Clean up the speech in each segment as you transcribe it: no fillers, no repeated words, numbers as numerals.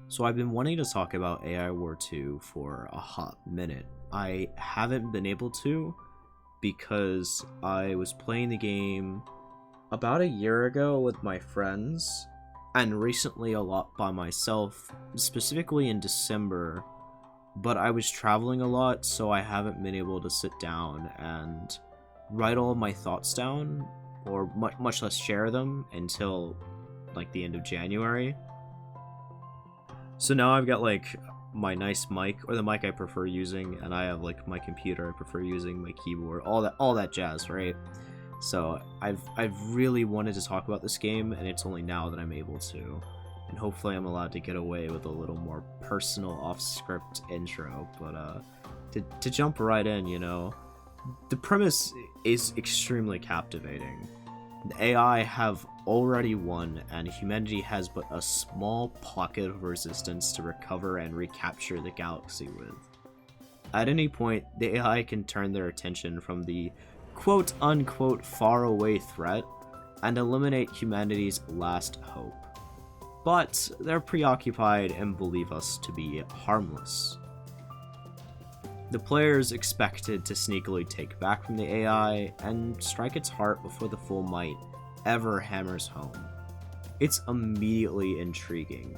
So I've been wanting to talk about AI War 2 for a hot minute. I haven't been able to because I was playing the game about a year ago with my friends and recently a lot by myself, specifically in December, but I was traveling a lot, so I haven't been able to sit down and write all of my thoughts down, or much less share them until like the end of January. So now I've got like my nice mic, or the mic I prefer using, and I have like my computer I prefer using, my keyboard, all that jazz, right? So I've really wanted to talk about this game, and it's only now that I'm able to. And hopefully I'm allowed to get away with a little more personal off-script intro, but to jump right in, the premise is extremely captivating. The AI have already won, and humanity has but a small pocket of resistance to recover and recapture the galaxy with. At any point, the AI can turn their attention from the quote-unquote faraway threat and eliminate humanity's last hope. But they're preoccupied and believe us to be harmless. The player is expected to sneakily take back from the AI and strike its heart before the full might ever hammers home. It's immediately intriguing.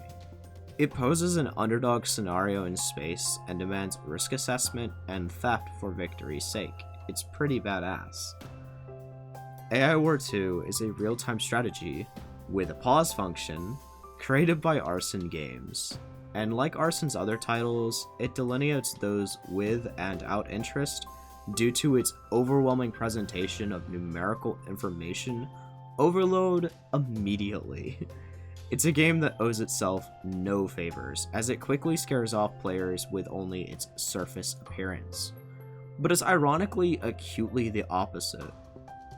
It poses an underdog scenario in space and demands risk assessment and theft for victory's sake. It's pretty badass. AI War 2 is a real-time strategy with a pause function created by Arcen Games. And like Arcen's other titles, it delineates those with and out interest due to its overwhelming presentation of numerical information overload immediately. It's a game that owes itself no favors, as it quickly scares off players with only its surface appearance. But is ironically acutely the opposite.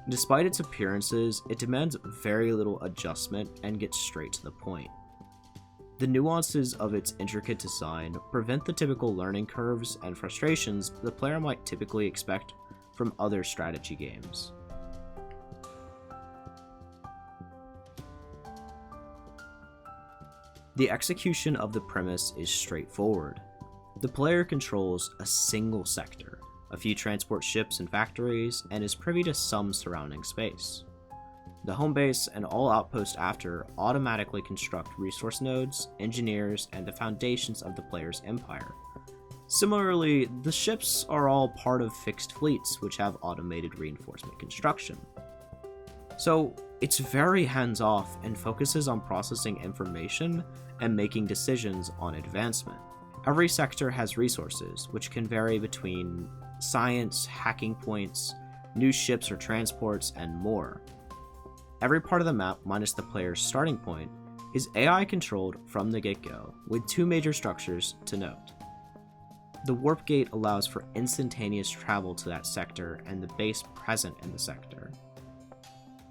Despite its appearances, it demands very little adjustment and gets straight to the point. The nuances of its intricate design prevent the typical learning curves and frustrations the player might typically expect from other strategy games. The execution of the premise is straightforward. The player controls a single sector, a few transport ships and factories, and is privy to some surrounding space. The home base and all outposts after automatically construct resource nodes, engineers, and the foundations of the player's empire. Similarly, the ships are all part of fixed fleets which have automated reinforcement construction. So it's very hands-off and focuses on processing information and making decisions on advancement. Every sector has resources, which can vary between science, hacking points, new ships or transports, and more. Every part of the map, minus the player's starting point, is AI controlled from the get-go, with two major structures to note. The warp gate allows for instantaneous travel to that sector and the base present in the sector.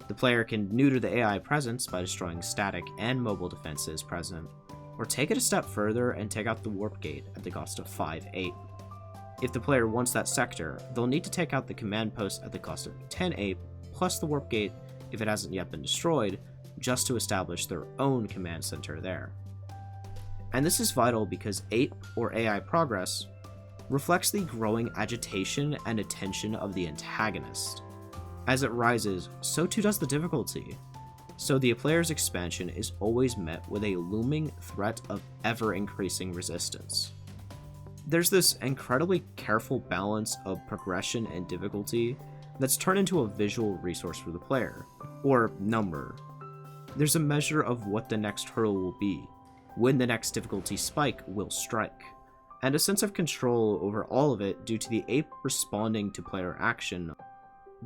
The player can neuter the AI presence by destroying static and mobile defenses present, or take it a step further and take out the warp gate at the cost of 5-8. If the player wants that sector, they'll need to take out the command post at the cost of 10-8, plus the warp gate if it hasn't yet been destroyed, just to establish their own command center there. And this is vital because 8, or AI progress, reflects the growing agitation and attention of the antagonist. As it rises, so too does the difficulty. So the player's expansion is always met with a looming threat of ever-increasing resistance. There's this incredibly careful balance of progression and difficulty that's turned into a visual resource for the player, or number. There's a measure of what the next hurdle will be, when the next difficulty spike will strike, and a sense of control over all of it due to the ape responding to player action.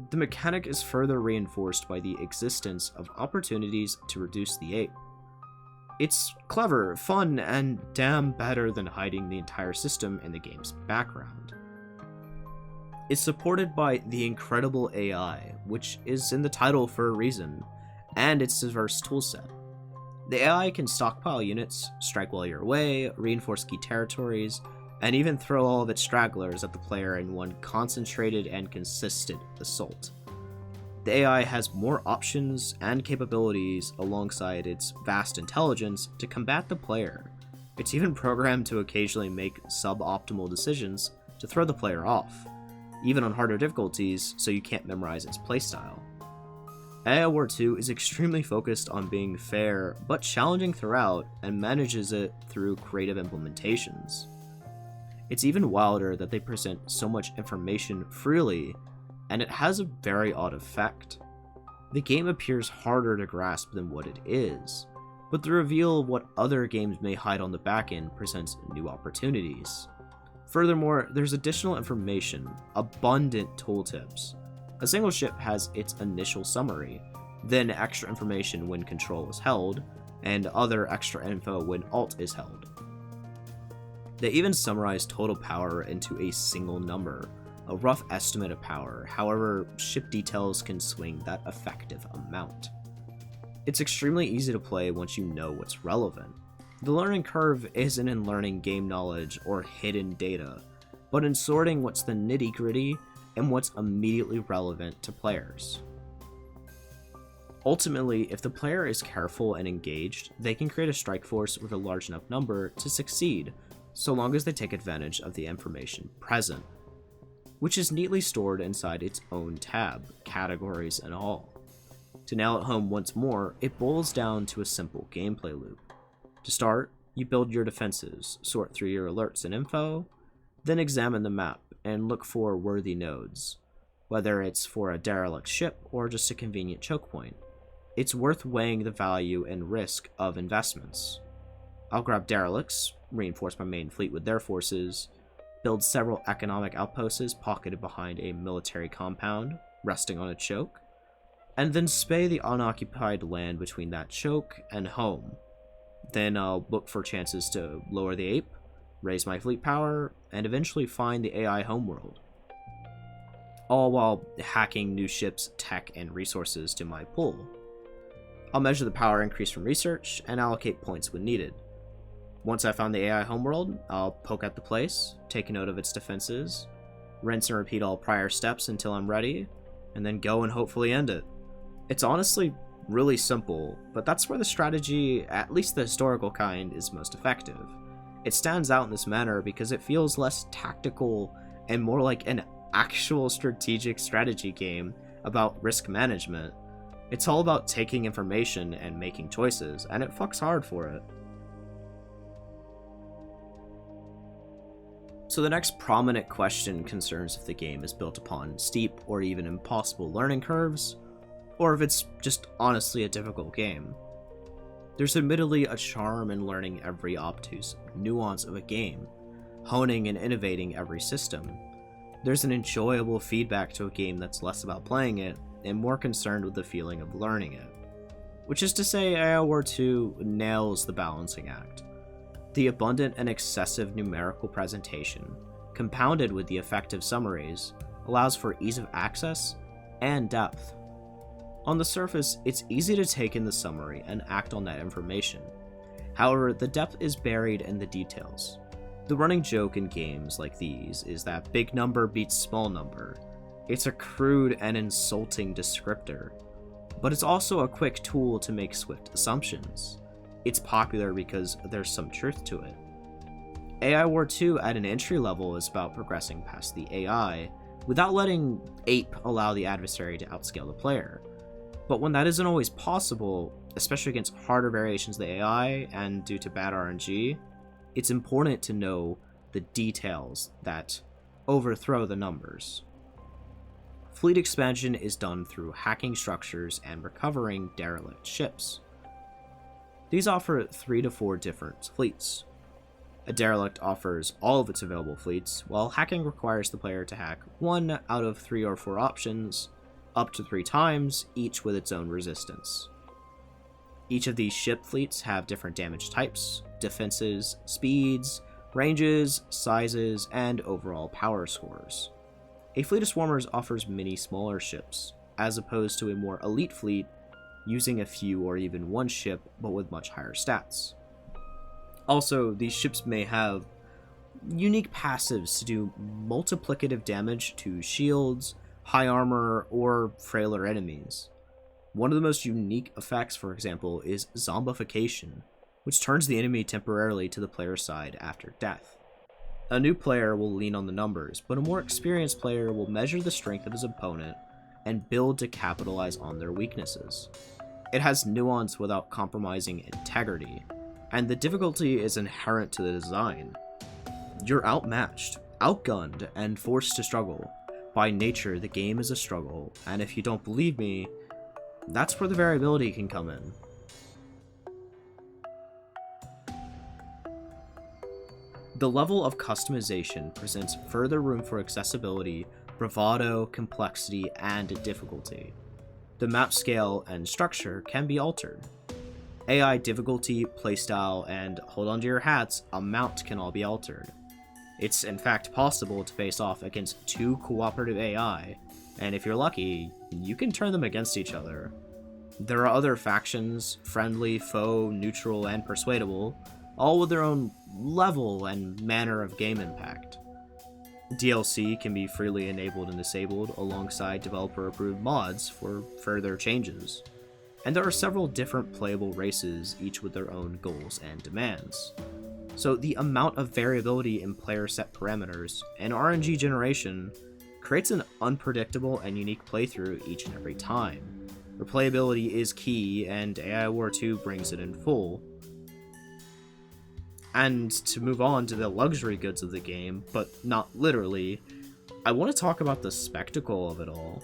The mechanic is further reinforced by the existence of opportunities to reduce the ape. It's clever, fun, and damn better than hiding the entire system in the game's background. It's supported by the incredible AI, which is in the title for a reason, and its diverse toolset. The AI can stockpile units, strike while you're away, reinforce key territories, and even throw all of its stragglers at the player in one concentrated and consistent assault. The AI has more options and capabilities alongside its vast intelligence to combat the player, It's even programmed to occasionally make suboptimal decisions to throw the player off, even on harder difficulties, so you can't memorize its playstyle. AI War 2 is extremely focused on being fair but challenging throughout, and manages it through creative implementations. It's even wilder that they present so much information freely, and it has a very odd effect. The game appears harder to grasp than what it is, but the reveal of what other games may hide on the back end presents new opportunities. Furthermore, there's additional information, abundant tooltips. A single ship has its initial summary, then extra information when control is held, and other extra info when alt is held. They even summarize total power into a single number, a rough estimate of power, however, ship details can swing that effective amount. It's extremely easy to play once you know what's relevant. The learning curve isn't in learning game knowledge or hidden data, but in sorting what's the nitty-gritty and what's immediately relevant to players. Ultimately, if the player is careful and engaged, they can create a strike force with a large enough number to succeed, so long as they take advantage of the information present, which is neatly stored inside its own tab, categories and all. To nail it home once more, it boils down to a simple gameplay loop. To start, you build your defenses, sort through your alerts and info, then examine the map and look for worthy nodes, whether it's for a derelict ship or just a convenient choke point. It's worth weighing the value and risk of investments. I'll grab derelicts, reinforce my main fleet with their forces, build several economic outposts pocketed behind a military compound, resting on a choke, and then spay the unoccupied land between that choke and home. Then I'll look for chances to lower the ape, raise my fleet power, and eventually find the AI homeworld. All while hacking new ships, tech, and resources to my pool. I'll measure the power increase from research and allocate points when needed. Once I found the AI homeworld, I'll poke at the place, take note of its defenses, rinse and repeat all prior steps until I'm ready, and then go and hopefully end it. It's honestly really simple, but that's where the strategy, at least the historical kind, is most effective. It stands out in this manner because it feels less tactical and more like an actual strategic strategy game about risk management. It's all about taking information and making choices, and it fucks hard for it. So the next prominent question concerns if the game is built upon steep or even impossible learning curves, or if it's just honestly a difficult game. There's admittedly a charm in learning every obtuse nuance of a game, honing and innovating every system. There's an enjoyable feedback to a game that's less about playing it and more concerned with the feeling of learning it. Which is to say, AI War 2 nails the balancing act. The abundant and excessive numerical presentation, compounded with the effective summaries, allows for ease of access and depth. On the surface, it's easy to take in the summary and act on that information. However, the depth is buried in the details. The running joke in games like these is that big number beats small number. It's a crude and insulting descriptor, but it's also a quick tool to make swift assumptions. It's popular because there's some truth to it. AI War 2 at an entry level is about progressing past the AI without letting ape allow the adversary to outscale the player. But when that isn't always possible, especially against harder variations of the AI and due to bad RNG, it's important to know the details that overthrow the numbers. Fleet expansion is done through hacking structures and recovering derelict ships. These offer 3 to 4 different fleets. A derelict offers all of its available fleets, while hacking requires the player to hack 1 out of 3 or 4 options, up to 3 times, each with its own resistance. Each of these ship fleets have different damage types, defenses, speeds, ranges, sizes, and overall power scores. A fleet of swarmers offers many smaller ships, as opposed to a more elite fleet using a few or even one ship, but with much higher stats. Also, these ships may have unique passives to do multiplicative damage to shields, high armor, or frailer enemies. One of the most unique effects, for example, is zombification, which turns the enemy temporarily to the player's side after death. A new player will lean on the numbers, but a more experienced player will measure the strength of his opponent and build to capitalize on their weaknesses. It has nuance without compromising integrity, and the difficulty is inherent to the design. You're outmatched, outgunned, and forced to struggle. By nature, the game is a struggle, and if you don't believe me, that's where the variability can come in. The level of customization presents further room for accessibility, bravado, complexity, and difficulty. The map scale and structure can be altered. AI difficulty, playstyle, and hold on to your hats, amount can all be altered. It's in fact possible to face off against 2 cooperative AI, and if you're lucky, you can turn them against each other. There are other factions, friendly, foe, neutral, and persuadable, all with their own level and manner of game impact. DLC can be freely enabled and disabled alongside developer-approved mods for further changes. And there are several different playable races, each with their own goals and demands. So the amount of variability in player set parameters and RNG generation creates an unpredictable and unique playthrough each and every time. Replayability is key, and AI War 2 brings it in full. And to move on to the luxury goods of the game, but not literally, I want to talk about the spectacle of it all.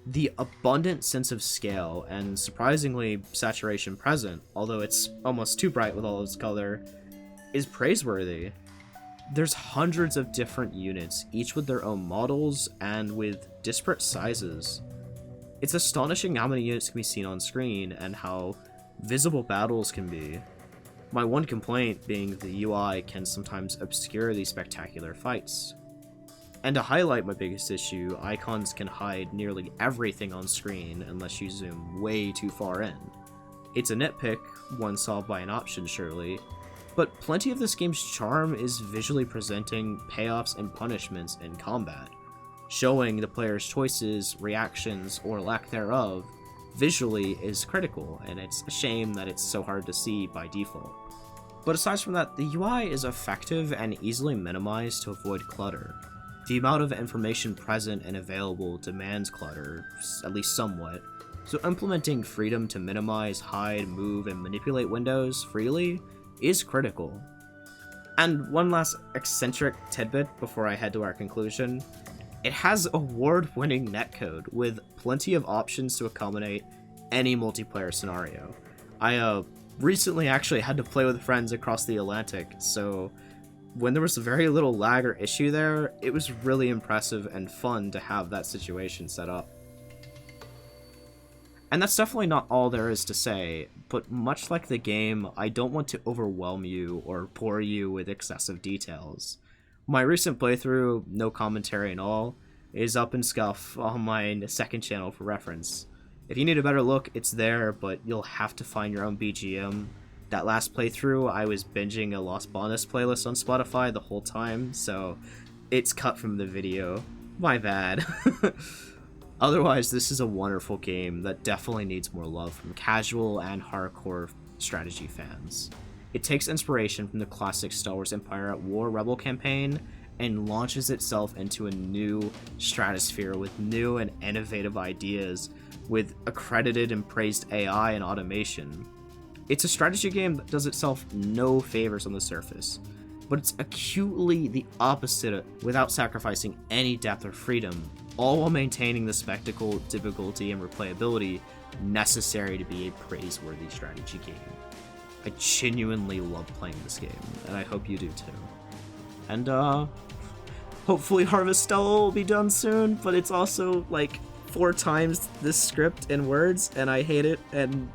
The abundant sense of scale and surprisingly saturation present, although it's almost too bright with all its color, is praiseworthy. There's hundreds of different units, each with their own models and with disparate sizes. It's astonishing how many units can be seen on screen and how visible battles can be. My one complaint being the UI can sometimes obscure these spectacular fights. And to highlight my biggest issue, icons can hide nearly everything on screen unless you zoom way too far in. It's a nitpick, one solved by an option surely, but plenty of this game's charm is visually presenting payoffs and punishments in combat, showing the player's choices, reactions, or lack thereof visually is critical, and it's a shame that it's so hard to see by default. But aside from that, the UI is effective and easily minimized to avoid clutter. The amount of information present and available demands clutter, at least somewhat, so implementing freedom to minimize, hide, move, and manipulate windows freely is critical. And one last eccentric tidbit before I head to our conclusion. It has award-winning netcode with plenty of options to accommodate any multiplayer scenario. I recently actually had to play with friends across the Atlantic, so when there was very little lag or issue there, it was really impressive and fun to have that situation set up. And that's definitely not all there is to say, but much like the game, I don't want to overwhelm you or bore you with excessive details. My recent playthrough, no commentary and all, is up in Scuff on my second channel for reference. If you need a better look, it's there, but you'll have to find your own BGM. That last playthrough, I was binging a Lost Bonus playlist on Spotify the whole time, so it's cut from the video. My bad. Otherwise, this is a wonderful game that definitely needs more love from casual and hardcore strategy fans. It takes inspiration from the classic Star Wars Empire at War Rebel campaign and launches itself into a new stratosphere with new and innovative ideas with accredited and praised AI and automation. It's a strategy game that does itself no favors on the surface, but it's acutely the opposite without sacrificing any depth or freedom, all while maintaining the spectacle, difficulty, and replayability necessary to be a praiseworthy strategy game. I genuinely love playing this game, and I hope you do too. And hopefully Harvestella will be done soon, but it's also like 4 times this script in words, and I hate it, and